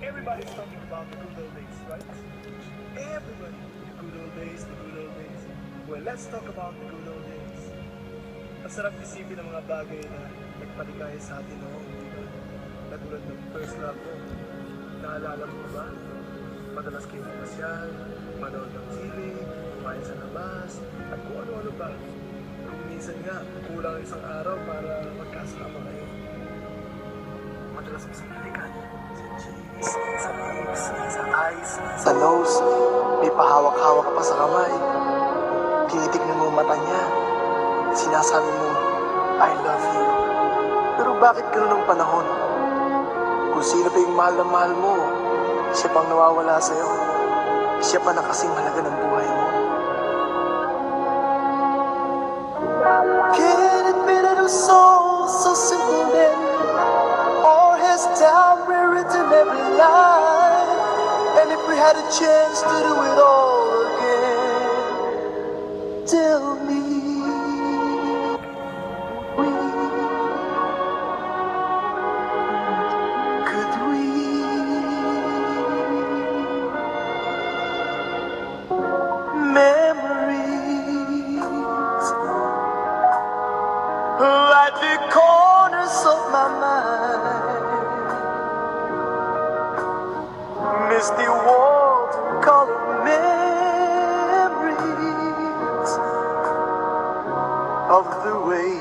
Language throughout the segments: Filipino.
Everybody's talking about the good old days, right? Everybody, the good old days, the good old days. Well, let's talk about the good old days. Ang sarap isipin ng mga bagay na nagpaligaya sa atin noon, di ba? Katulad ng first love mo. Naalala mo ba? Madalas kayo masyal, manood ng sili, kumain sa labas, at kung ano-ano pa. Kung minsan nga, kulang isang araw para magkasama kayo. Madalas mo sa balikan, sa cheeks, sa lips, sa eyes, sa nose, may pahawak-hawak pa sa kamay. Tinitignan mo mata niya, sinasabi mo, I love you. Pero bakit ganun ang panahon? Kung sino pa yung mahal na mahal mo, siya pang nawawala sa'yo. Siya pa na kasing halaga ng buhay mo. Can it be that it was so simple then? Or has time rewritten every line? And if we had a chance to do it all again, tell me, could we? Memories like the corners of my mind, misty watercolor memories of the way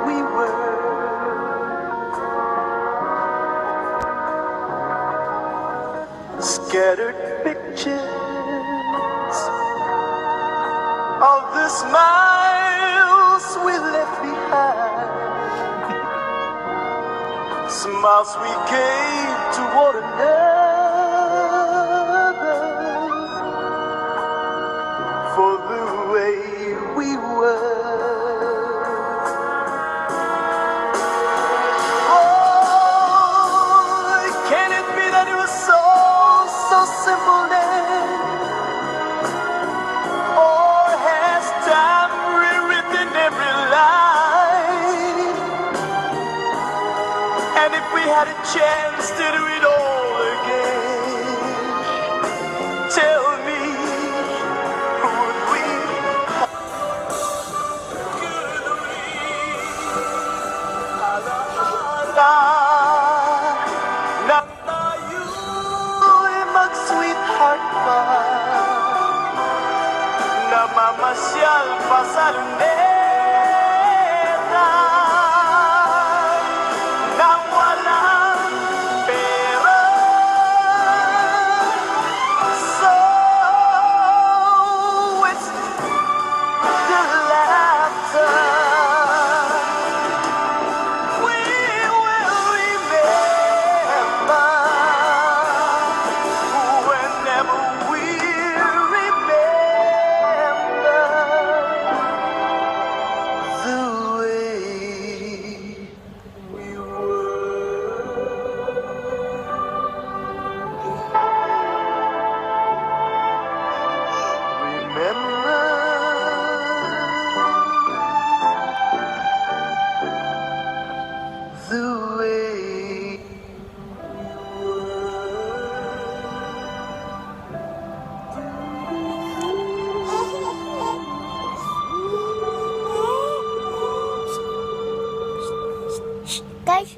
we were. Scattered pictures of the smiles we left behind, smiles we gave to one another for the way we were. Oh, can it be that it was so simple then? Or has time rewritten every line? And if we had a chance to do it all again, tell me, would we? Could we? Ala-ala nang tayo'y mag-sweetheart pa, namamasyal pa sa luneta, nang walang pera. So it's the laughter we will remember whenever we remember the way we were. Remember the way we were. Guys,